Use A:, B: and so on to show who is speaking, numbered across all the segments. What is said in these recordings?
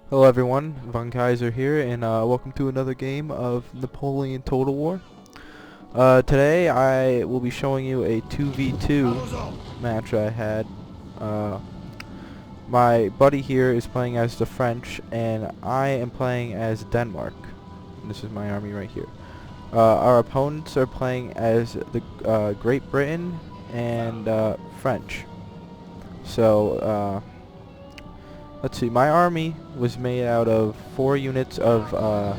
A: Hello everyone, Von Kaiser here, and welcome to another game of Napoleon Total War. Today I will be showing you a 2v2 match I had. Uh, my buddy here is playing as the French, and I am playing as Denmark. And this is my army right here. Our opponents are playing as the Great Britain and French. So, let's see, my army was made out of 4 units of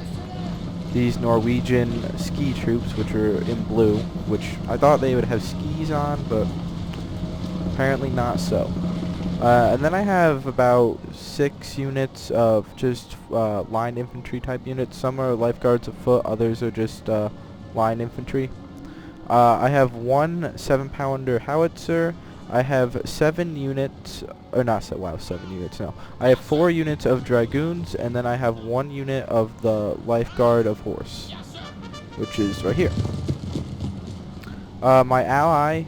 A: these Norwegian ski troops, which are in blue, which I thought they would have skis on, but apparently not so. And then I have about 6 units of just line infantry type units. Some are lifeguards of foot, others are just line infantry. I have one 7-pounder howitzer. I have 7 units, or not, 7 units, no. I have 4 units of dragoons, and then I have 1 unit of the lifeguard of horse, which is right here. My ally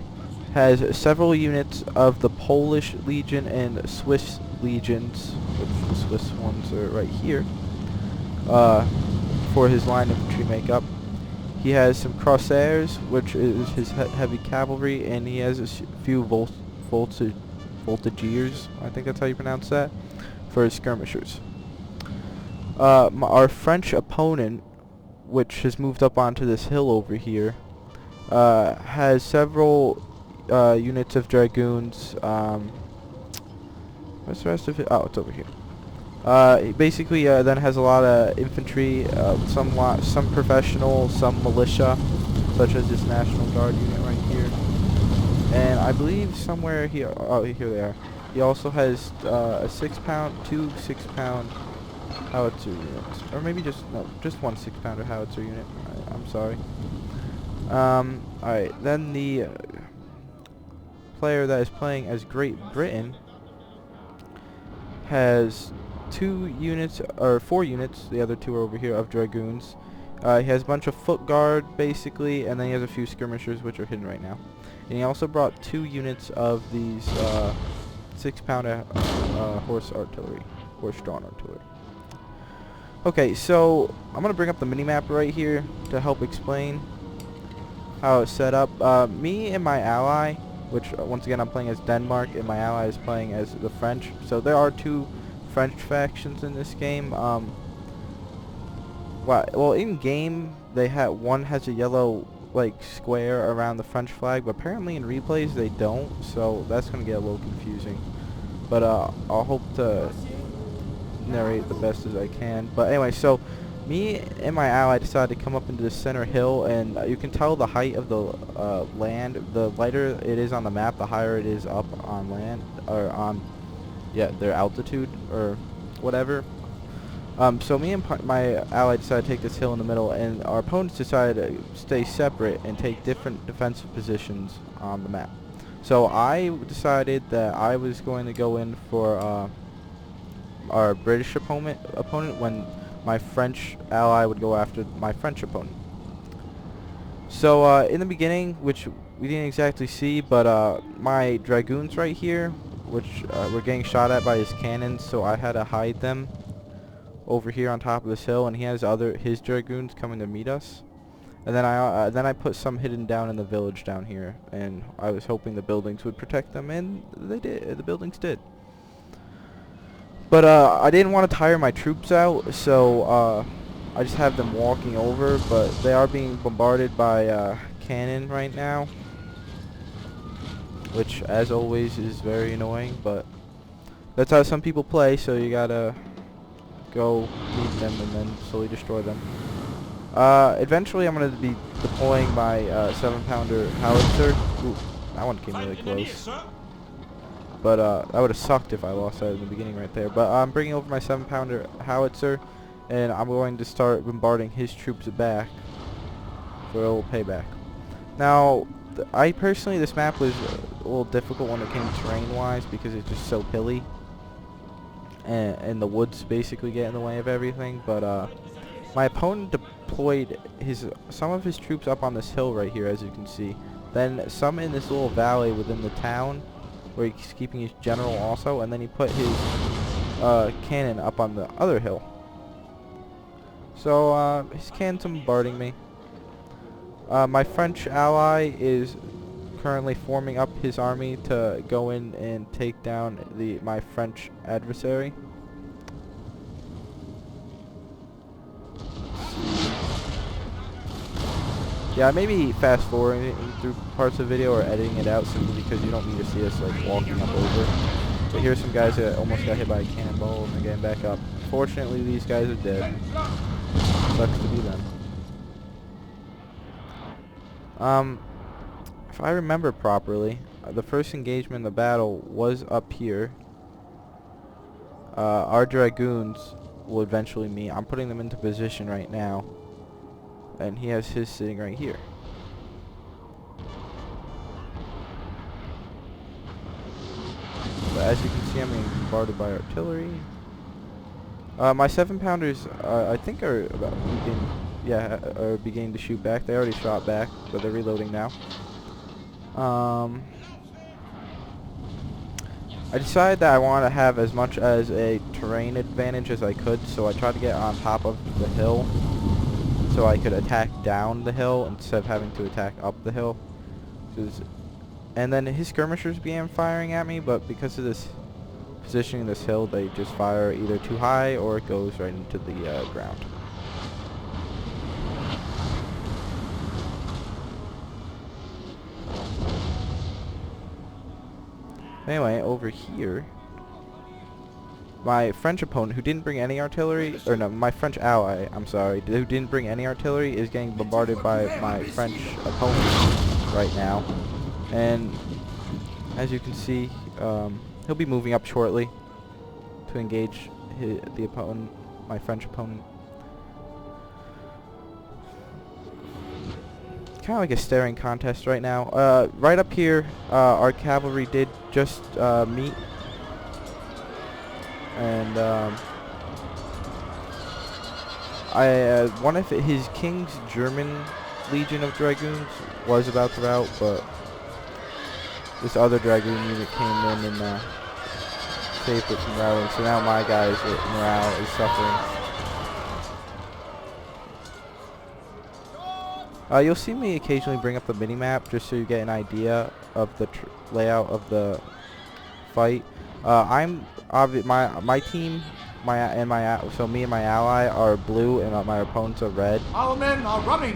A: has several units of the Polish Legion and Swiss Legions, which the Swiss ones are right here, for his line infantry makeup. He has some Crossairs, which is his heavy cavalry, and he has a few voltigeurs, I think that's how you pronounce that, for his skirmishers. Our French opponent, which has moved up onto this hill over here, has several units of dragoons. What's the rest of it? Oh, it's over here. He basically then has a lot of infantry, some professional, some militia, such as this National Guard unit right here. And I believe somewhere here, oh, here they are. He also has a 2 6-pound howitzer units, or maybe just one 6-pounder howitzer unit. I'm sorry. Alright, then the player that is playing as Great Britain has 2 units, or 4 units, the other 2 are over here, of dragoons. He has a bunch of foot guard, basically, and then he has a few skirmishers, which are hidden right now. And he also brought 2 units of these 6-pounder horse-drawn artillery. Okay, so I'm going to bring up the mini-map right here to help explain how it's set up. Me and my ally, which once again I'm playing as Denmark, and my ally is playing as the French. So there are 2 French factions in this game. Well, in game one has a yellow square around the French flag, but apparently in replays they don't. So that's gonna get a little confusing. But I'll hope to narrate the best as I can. But anyway, so me and my ally decided to come up into the center hill, and you can tell the height of the land. The lighter it is on the map, the higher it is up on land, or on their altitude or whatever. So me and my ally decided to take this hill in the middle, and our opponents decided to stay separate and take different defensive positions on the map. So I decided that I was going to go in for our British opponent when my French ally would go after my French opponent. So in the beginning, which we didn't exactly see, but my dragoons right here, which were getting shot at by his cannons, so I had to hide them over here on top of this hill, and he has his dragoons coming to meet us. And then I put some hidden down in the village down here, and I was hoping the buildings would protect them, and they did. The buildings did. But I didn't want to tire my troops out, so I just have them walking over, but they are being bombarded by cannon right now, which as always is very annoying, but that's how some people play, so you gotta go meet them and then slowly destroy them. Eventually I'm going to be deploying my 7-pounder howitzer. Ooh, that one came really close. But that would have sucked if I lost that in the beginning right there. But I'm bringing over my 7-pounder howitzer, and I'm going to start bombarding his troops back for a little payback. Now, I personally, this map was a little difficult when it came terrain-wise because it's just so hilly, and the woods basically get in the way of everything. But my opponent deployed some of his troops up on this hill right here, as you can see. Then some in this little valley within the town, where he's keeping his general also, and then he put his cannon up on the other hill. So his cannon's bombarding me. My French ally is currently forming up his army to go in and take down my French adversary. Yeah, maybe fast forwarding through parts of the video or editing it out simply because you don't need to see us like walking up over. But here's some guys that almost got hit by a cannonball and they're getting back up. Fortunately, these guys are dead. Sucks to be them. If I remember properly, the first engagement in the battle was up here. Our dragoons will eventually meet. I'm putting them into position right now. And he has his sitting right here. But as you can see, I'm being bombarded by artillery. My 7-pounders, I think are about are beginning to shoot back. They already shot back, but they're reloading now. I decided that I wanted to have as much as a terrain advantage as I could, so I tried to get on top of the hill so I could attack down the hill instead of having to attack up the hill. And then his skirmishers began firing at me, but because of this positioning this hill, they just fire either too high or it goes right into the ground. Anyway, over here, my French opponent, who didn't bring any artillery, or no, my French ally, I'm sorry, who didn't bring any artillery, is getting bombarded by my French opponent right now. And as you can see, he'll be moving up shortly to engage the opponent, my French opponent. Kind of like a staring contest right now. Right up here, our cavalry did just meet. And one of his king's German legion of dragoons was about to rout, but this other dragoon unit came in and saved it from routing. So now my guys' morale is suffering. You'll see me occasionally bring up the mini-map just so you get an idea of the layout of the fight. My team, so me and my ally are blue, and my opponents are red.
B: Our men are running.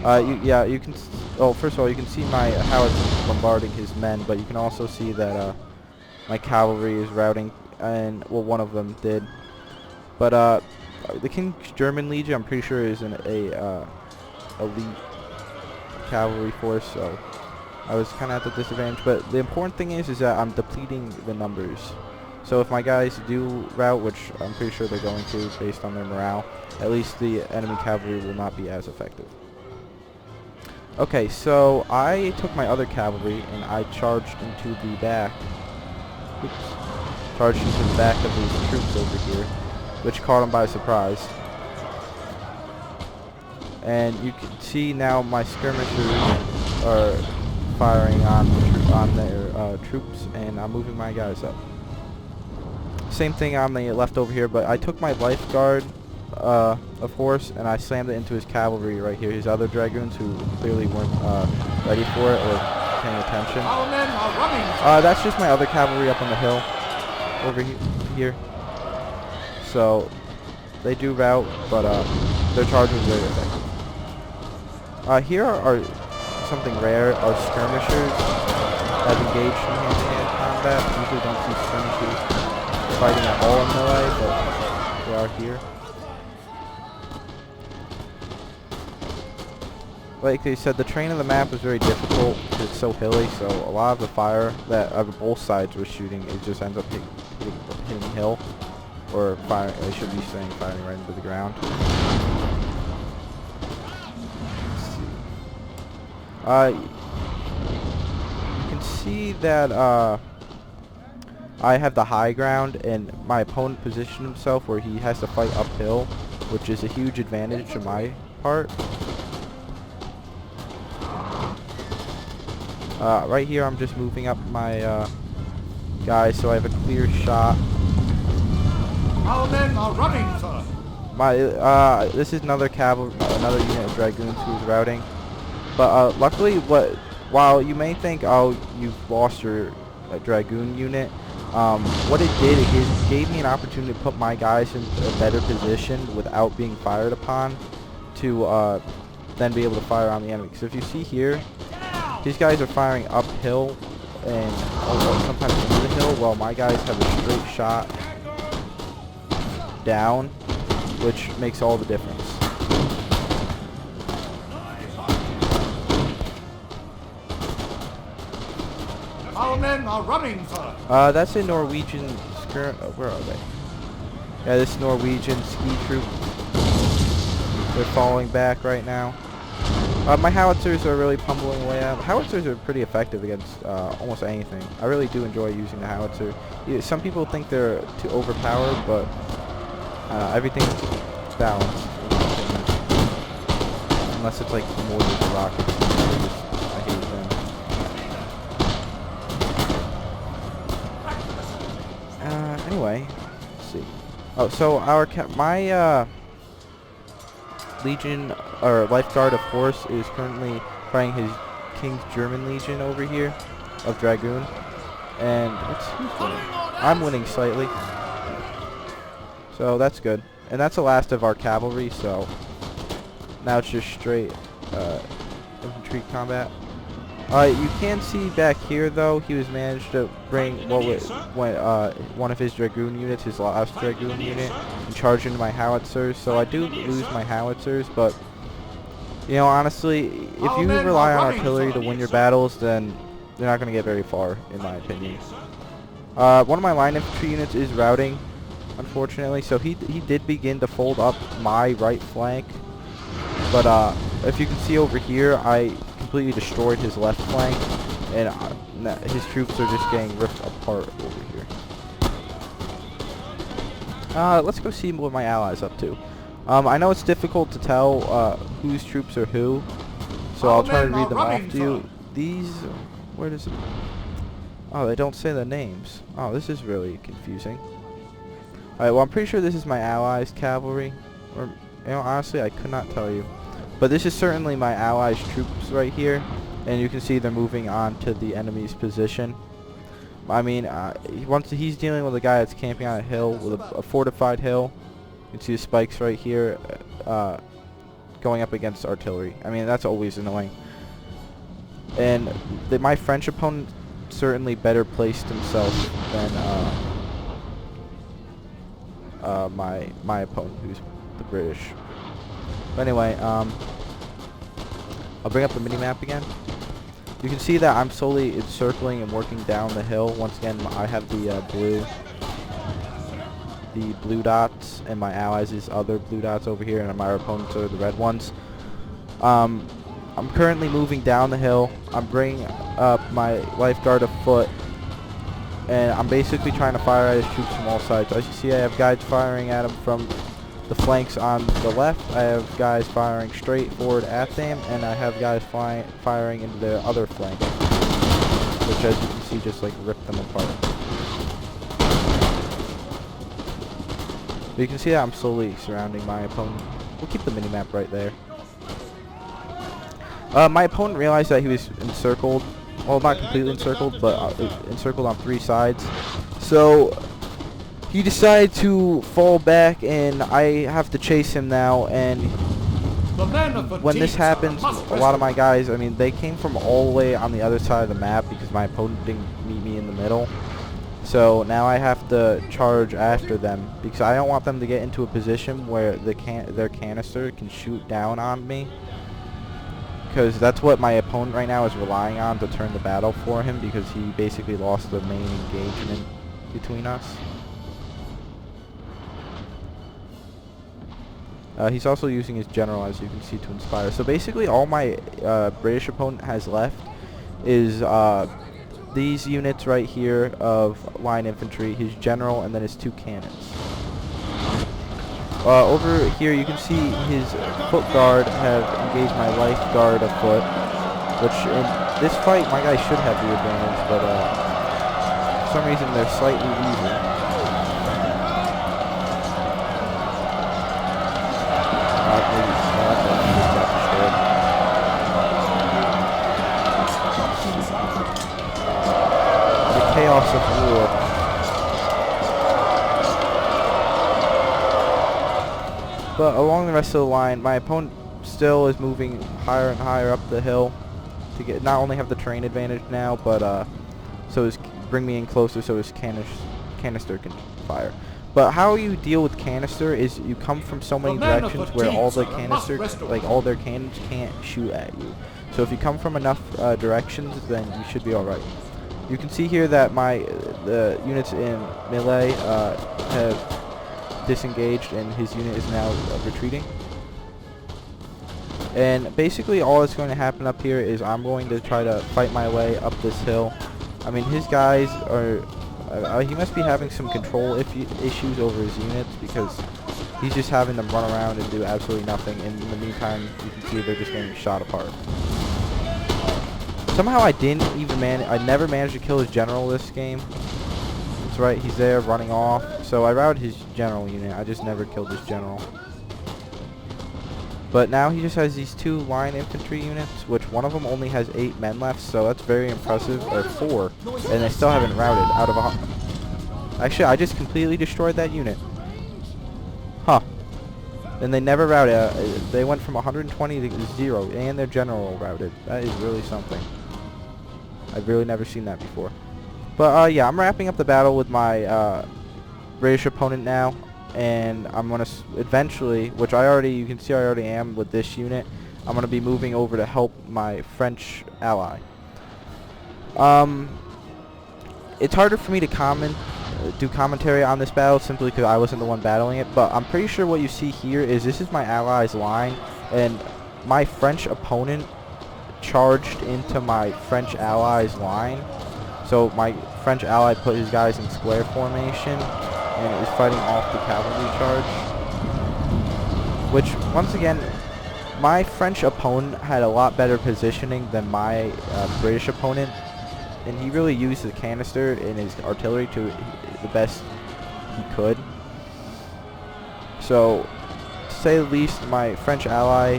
A: You can. First of all, you can see how it's bombarding his men, but you can also see that my cavalry is routing, and well, one of them did. But the King's German Legion, I'm pretty sure, is an elite cavalry force, so I was kind of at the disadvantage. But the important thing is that I'm depleting the numbers. So if my guys do rout, which I'm pretty sure they're going to based on their morale, at least the enemy cavalry will not be as effective. Okay, so I took my other cavalry and I charged into the back. Charged into the back of these troops over here, which caught them by surprise. And you can see now my skirmishers are firing on their troops, and I'm moving my guys up. Same thing on the left over here, but I took my lifeguard of horse and I slammed it into his cavalry right here, his other dragoons who clearly weren't ready for it or paying attention.
B: Our men are running.
A: That's just my other cavalry up on the hill over here. So they do rout, but their charge was very effective. Here are something rare. Our skirmishers have engaged in hand-to-hand combat. Usually don't see skirmishers fighting at all in melee, but they are here. Like they said, the terrain of the map was very difficult because it's so hilly, so a lot of the fire that both sides were shooting, it just ends up hitting the hill, or fire. They should be saying firing right into the ground. You can see that I have the high ground, and my opponent positioned himself where he has to fight uphill, which is a huge advantage on my part. Right here, I'm just moving up my guys so I have a clear shot
B: Our men are running, sir.
A: This is another unit of dragoons who's routing. But luckily, while you may think, oh, you've lost your dragoon unit, what it did is gave me an opportunity to put my guys in a better position without being fired upon, to then be able to fire on the enemy. Because if you see here, these guys are firing uphill and sometimes into the hill, while my guys have a straight shot down, which makes all the difference.
B: Our men are running, sir.
A: That's a Norwegian where are they? Yeah, this Norwegian ski troop. They're falling back right now. My howitzers are really pummeling away at them. Howitzers are pretty effective against almost anything. I really do enjoy using the howitzer. Some people think they're too overpowered, but everything's balanced, in my opinion. Unless it's like mortars or rockets. I hate them. Anyway, let's see. Oh, so my Legion or Lifeguard of Horse is currently fighting his King's German Legion over here of Dragoon, and who's winning? I'm winning slightly, so that's good. And that's the last of our cavalry. So now it's just straight infantry combat. You can see back here though, he was managed to bring one of his dragoon units, his last dragoon unit, and charge into my howitzers. So I do lose my howitzers, but you know, honestly, if you rely on artillery to win your battles, then you're not going to get very far, in my opinion. One of my line infantry units is routing, unfortunately, so he did begin to fold up my right flank, but if you can see over here, I completely destroyed his left flank, and his troops are just getting ripped apart over here. Let's go see what my allies up to. I know it's difficult to tell whose troops are who, so I'll try to read them off to you. These, where does it? Oh, they don't say the names. Oh, this is really confusing. Alright, well, I'm pretty sure this is my allies' cavalry, or, you know, honestly, I could not tell you. But this is certainly my allies' troops right here, and you can see they're moving on to the enemy's position. I mean, once he's dealing with a guy that's camping on a hill, with a fortified hill. You can see the spikes right here, going up against artillery. I mean, that's always annoying. And my French opponent certainly better placed himself than my opponent, who's the British. But anyway, I'll bring up the mini-map again. You can see that I'm slowly encircling and working down the hill. Once again, I have the blue dots, and my allies is other blue dots over here, and my opponents are the red ones. I'm currently moving down the hill. I'm bringing up my lifeguard of foot, and I'm basically trying to fire at his troops from all sides. As you see, I have guys firing at him from the flanks on the left. I have guys firing straight forward at them, and I have guys firing into their other flank, which, as you can see, just like rip them apart. But you can see that I'm slowly surrounding my opponent. We'll keep the mini-map right there. My opponent realized that he was encircled. Well, not completely encircled, but encircled on 3 sides. So he decided to fall back, and I have to chase him now. And when this happens, a lot of my guys, I mean, they came from all the way on the other side of the map because my opponent didn't meet me in the middle. So now I have to charge after them because I don't want them to get into a position where their canister can shoot down on me. Because that's what my opponent right now is relying on to turn the battle for him, because he basically lost the main engagement between us. He's also using his general, as you can see, to inspire. So basically all my British opponent has left is these units right here of line infantry, his general, and then his 2 cannons. Over here you can see his foot guard have engaged my life guard of foot, which in this fight my guys should have the advantage, but for some reason they're slightly weaker. But along the rest of the line, my opponent still is moving higher and higher up the hill to get not only have the terrain advantage now, but so his bring me in closer so his canister can fire. But how you deal with canister is you come from so many directions where all the canister, like all their cannons, can't shoot at you. So if you come from enough directions, then you should be all right. You can see here that the units in melee have disengaged, and his unit is now retreating. And basically all that's going to happen up here is I'm going to try to fight my way up this hill. I mean, his guys are he must be having some control issues over his units, because he's just having them run around and do absolutely nothing, and in the meantime you can see they're just getting shot apart. Somehow I never managed to kill his general this game. That's right, he's there running off. So I routed his general unit, I just never killed his general. But now he just has these 2 line infantry units, which one of them only has 8 men left, so that's very impressive, or 4, and they still haven't routed out of a... Actually, I just completely destroyed that unit. Huh. And they never routed. They went from 120 to 0, and their general routed. That is really something. I've really never seen that before. But yeah, I'm wrapping up the battle with my British opponent now. And I'm going to eventually, which you can see I already am with this unit, I'm going to be moving over to help my French ally. It's harder for me to do commentary on this battle simply because I wasn't the one battling it, but I'm pretty sure what you see here is this is my ally's line, and my French opponent charged into my French ally's line. So my French ally put his guys in square formation, and it was fighting off the cavalry charge. Which, once again, my French opponent had a lot better positioning than my British opponent, and he really used the canister in his artillery to the best he could. So, to say the least, my French ally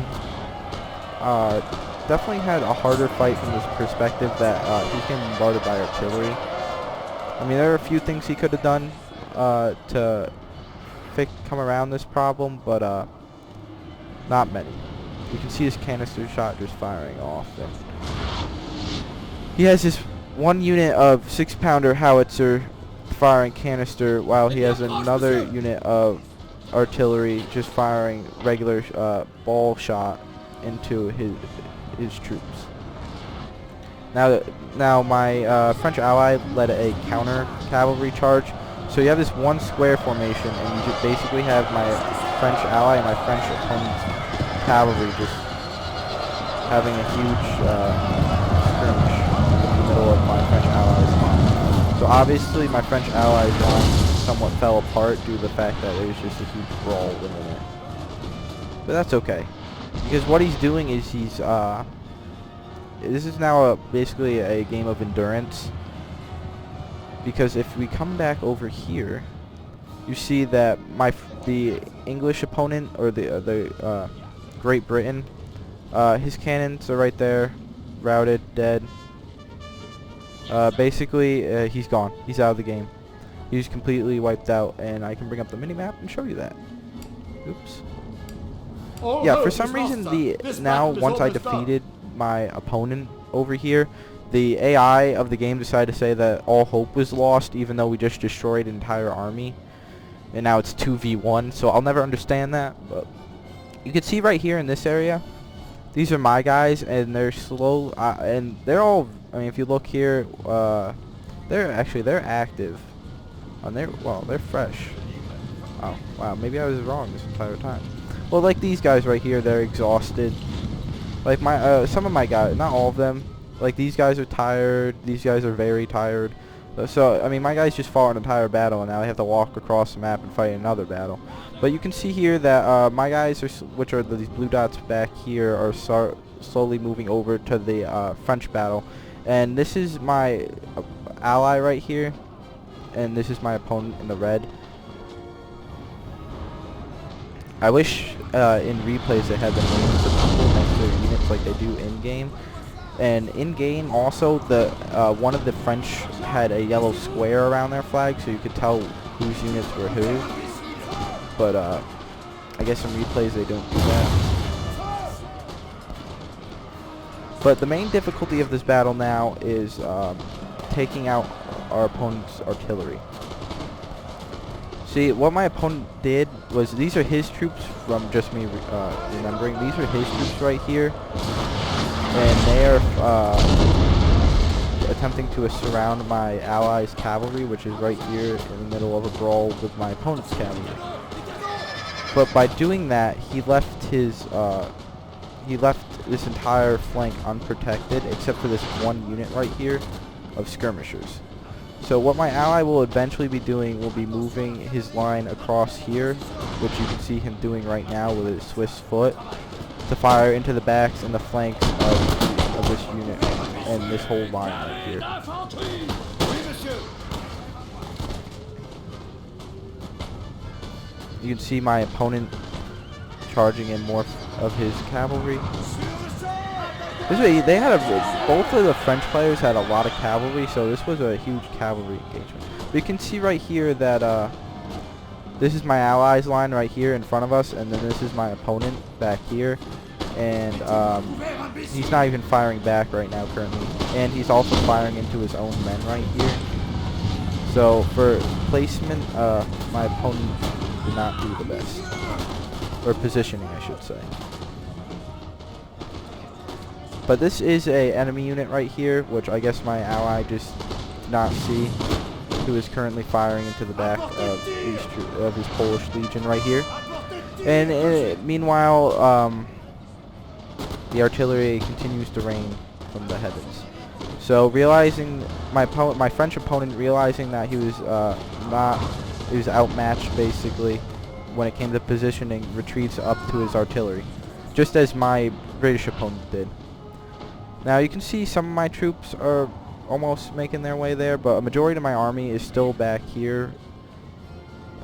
A: definitely had a harder fight from this perspective that he was getting bombarded by artillery. I mean, there are a few things he could have done to come around this problem, but not many. You can see his canister shot just firing off. And he has this one unit of 6-pounder howitzer firing canister, while he has another unit of artillery just firing regular ball shot into his troops. Now my French ally led a counter cavalry charge. So you have this one square formation, and you just basically have my French ally and my French opponent's cavalry just having a huge skirmish in the middle of my French ally's line. So obviously my French ally's line somewhat fell apart due to the fact that there was just a huge brawl within it. But that's okay, because what he's doing is this is now basically a game of endurance. Because if we come back over here, you see that the English opponent, or the Great Britain, his cannons are right there, routed, dead. Basically, he's gone. He's out of the game. He's completely wiped out, and I can bring up the mini-map and show you that. Oops. Yeah, for some reason, once I defeated my opponent over here, the AI of the game decided to say that all hope was lost, even though we just destroyed an entire army. And now it's 2v1, so I'll never understand that. But you can see right here in this area, these are my guys, and they're slow, and they're all, I mean, if you look here, they're active. And they're fresh. Oh, wow, maybe I was wrong this entire time. Well, like these guys right here, they're exhausted. Like some of my guys, not all of them. Like these guys are tired. These guys are very tired. So I mean, my guys just fought an entire battle, and now they have to walk across the map and fight another battle. But you can see here that my guys which are these blue dots back here, are slowly moving over to the French battle. And this is my ally right here, and this is my opponent in the red. I wish in replays they had the names of people next to their units like they do in game. And in game also, one of the French had a yellow square around their flag, so you could tell whose units were who. But I guess in replays they don't do that. But the main difficulty of this battle now is taking out our opponent's artillery. See, what my opponent did was, these are his troops from just me remembering. These are his troops right here. And they are attempting to surround my allies' cavalry, which is right here in the middle of a brawl with my opponent's cavalry. But by doing that, he left this entire flank unprotected, except for this one unit right here of skirmishers. So what my ally will eventually be doing will be moving his line across here, which you can see him doing right now with his Swiss foot, to fire into the backs and the flanks of this unit and this whole line right here. You can see my opponent charging in more of his cavalry. They had both of the French players had a lot of cavalry, so this was a huge cavalry engagement. But you can see right here that this is my allies' line right here in front of us, and then this is my opponent back here, and he's not even firing back right now currently, and he's also firing into his own men right here. So for placement, my opponent did not do the best, or positioning, I should say. But this is a enemy unit right here, which I guess my ally just did not see, who is currently firing into the back of his Polish legion right here. And meanwhile, the artillery continues to rain from the heavens. So realizing my French opponent, realizing that he was outmatched basically when it came to positioning, retreats up to his artillery, just as my British opponent did. Now you can see some of my troops are almost making their way there, but a majority of my army is still back here.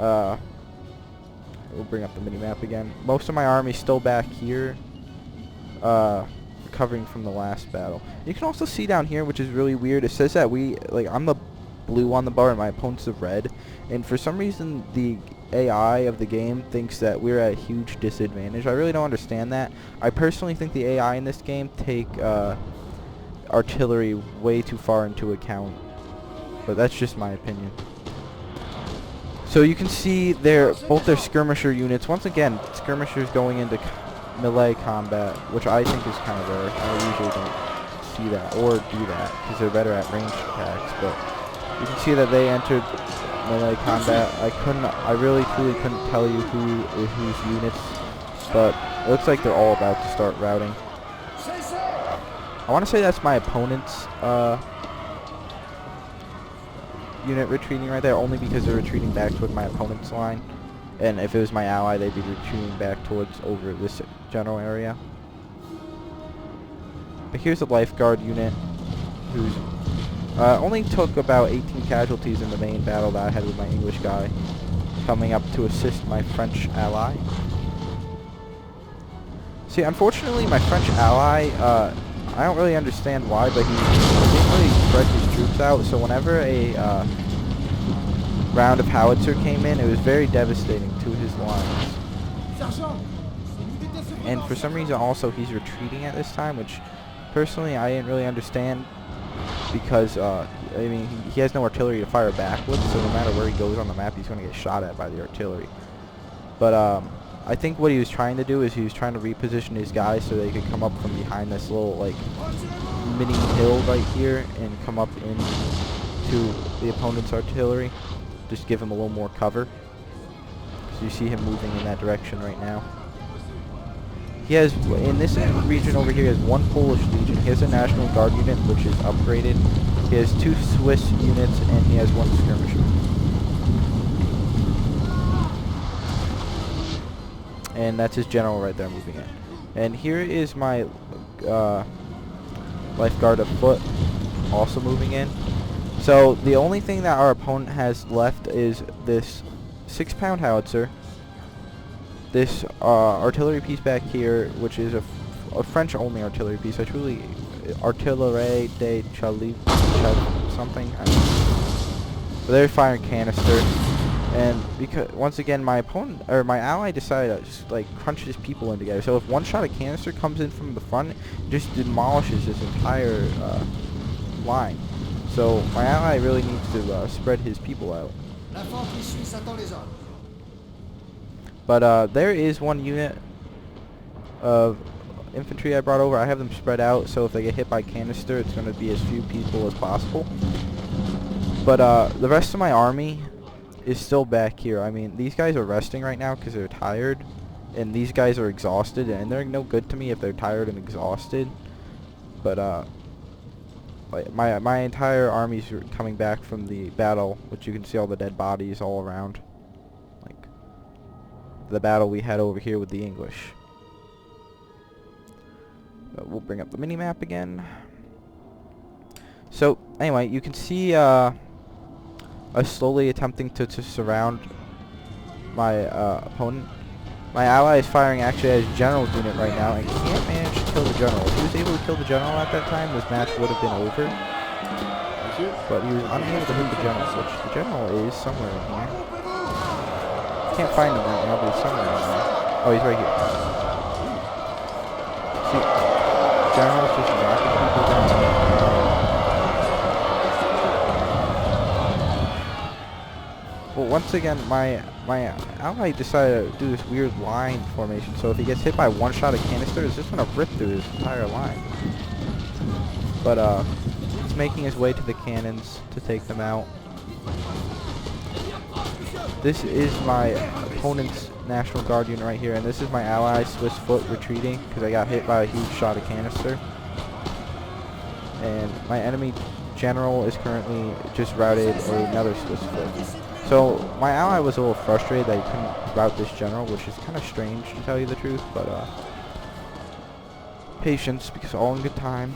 A: We'll bring up the mini-map again. Most of my army is still back here, recovering from the last battle. You can also see down here, which is really weird, it says that I'm the blue on the bar and my opponent's the red, and for some reason the AI of the game thinks that we're at a huge disadvantage. I really don't understand that. I personally think the AI in this game take artillery way too far into account, but that's just my opinion. So you can see both their skirmisher units. Once again, skirmishers going into melee combat, which I think is kind of rare. I usually don't see that or do that because they're better at ranged attacks, but you can see that they entered melee combat. I really truly couldn't tell you whose units, but it looks like they're all about to start routing. I want to say that's my opponent's unit retreating right there, only because they're retreating back toward my opponent's line. And if it was my ally, they'd be retreating back towards over this general area. But here's a lifeguard unit who's only took about 18 casualties in the main battle that I had with my English guy, coming up to assist my French ally. See, unfortunately, my French ally, I don't really understand why, but he didn't really spread his troops out, so whenever a round of howitzer came in, it was very devastating to his lines. And for some reason also he's retreating at this time, which personally I didn't really understand, because I mean he has no artillery to fire back with, so no matter where he goes on the map he's going to get shot at by the artillery. But I think what he was trying to do is he was trying to reposition his guys so they could come up from behind this little like mini hill right here and come up into the opponent's artillery. Just give him a little more cover. So you see him moving in that direction right now. He has, in this region over here, he has one Polish legion. He has a National Guard unit which is upgraded. He has 2 Swiss units and he has 1 skirmisher. And that's his general right there moving in. And here is my lifeguard of foot also moving in. So the only thing that our opponent has left is this 6-pound howitzer, this artillery piece back here, which is a French-only artillery piece. I truly artillerie de Chalit something. I don't know. So they're firing canister. And because once again my opponent or my ally decided to just like crunch his people in together. So if one shot of canister comes in from the front, it just demolishes this entire line. So my ally really needs to spread his people out. But there is one unit of infantry I brought over. I have them spread out, so if they get hit by canister, it's going to be as few people as possible. But the rest of my army is still back here. I mean, these guys are resting right now because they're tired, and these guys are exhausted, and they're no good to me if they're tired and exhausted. But like my entire army's coming back from the battle, which you can see all the dead bodies all around, like the battle we had over here with the English. But we'll bring up the mini map again. So anyway, you can see us slowly attempting to surround my opponent. My ally is firing actually at his general's unit right now and can't manage to kill the general. If he was able to kill the general at that time, this match would have been over. But he was unable to hit the general, which the general is somewhere in here. Can't find him right now, but he's somewhere in here. Oh, he's right here. See, general's just knocking people down. Well, once again, my ally decided to do this weird line formation, so if he gets hit by one shot of canister, it's just going to rip through his entire line. But he's making his way to the cannons to take them out. This is my opponent's National Guard unit right here, and this is my ally Swiss foot retreating because I got hit by a huge shot of canister. And my enemy general is currently just routed another Swiss foot. So my ally was a little frustrated that he couldn't route this general, which is kind of strange to tell you the truth, but patience, because all in good time.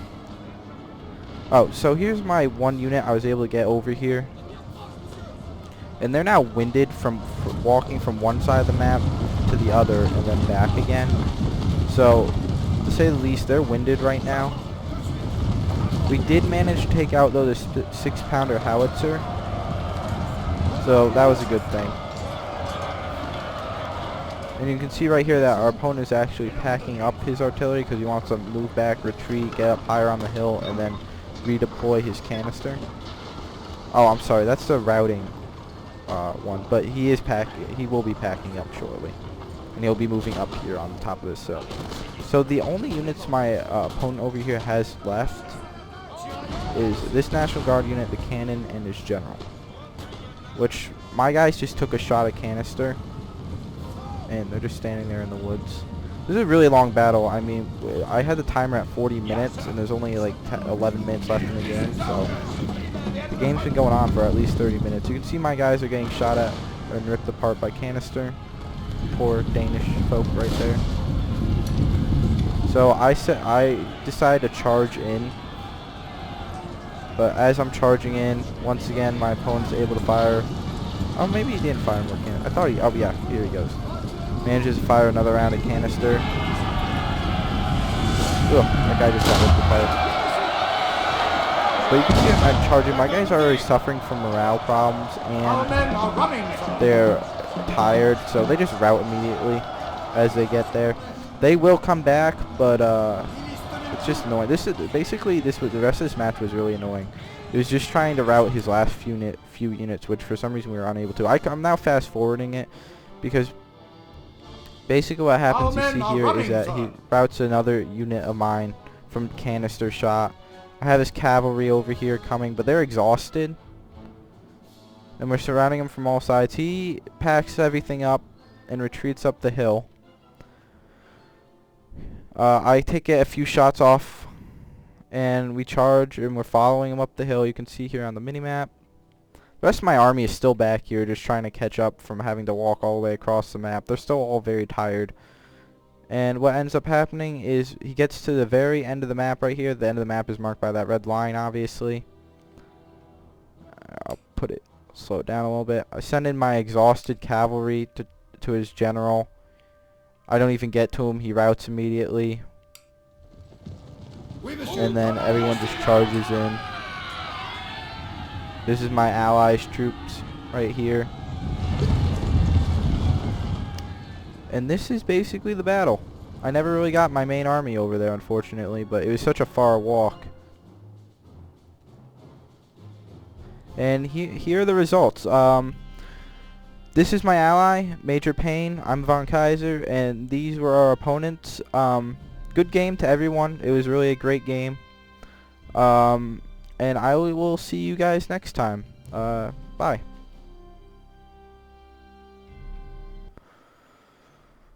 A: Oh, so here's my one unit I was able to get over here. And they're now winded from walking from one side of the map to the other and then back again. So, to say the least, they're winded right now. We did manage to take out, though, the 6-pounder howitzer. So, that was a good thing. And you can see right here that our opponent is actually packing up his artillery because he wants to move back, retreat, get up higher on the hill, and then redeploy his canister. Oh, I'm sorry, that's the routing one, but he will be packing up shortly, and he'll be moving up here on the top of this hill. So the only units my opponent over here has left is this National Guard unit, the cannon, and his general, which my guys just took a shot at canister, and they're just standing there in the woods. This is a really long battle. I mean, I had the timer at 40 minutes, and there's only like 11 minutes left in the game, so the game's been going on for at least 30 minutes. You can see my guys are getting shot at and ripped apart by canister. Poor Danish folk right there. So I decided to charge in, but as I'm charging in, once again my opponent's able to fire. Oh, maybe he didn't fire more canister. I thought he. Oh yeah, here he goes. Manages to fire another round of canister. Ugh, that guy just got ripped apart. But you can see I'm charging. My guys are already suffering from morale problems, and they're tired, so they just rout immediately as they get there. They will come back, but it's just annoying. This is basically the rest of this match was really annoying. It was just trying to route his last few units, which for some reason we were unable to. I'm now fast forwarding it because basically what happens you see here is that he routes another unit of mine from canister shot. I have his cavalry over here coming, but they're exhausted. And we're surrounding him from all sides. He packs everything up and retreats up the hill. I get a few shots off, and we charge, and we're following him up the hill. You can see here on the minimap. The rest of my army is still back here, just trying to catch up from having to walk all the way across the map. They're still all very tired. And what ends up happening is he gets to the very end of the map right here. The end of the map is marked by that red line, obviously. I'll slow it down a little bit. I send in my exhausted cavalry to his general. I don't even get to him. He routs immediately. And then everyone just charges in. This is my allies' troops right here. And this is basically the battle. I never really got my main army over there, unfortunately, but it was such a far walk. And here are the results. This is my ally, Major Payne. I'm Von Kaiser, and these were our opponents. Good game to everyone. It was really a great game. And I will see you guys next time. Bye.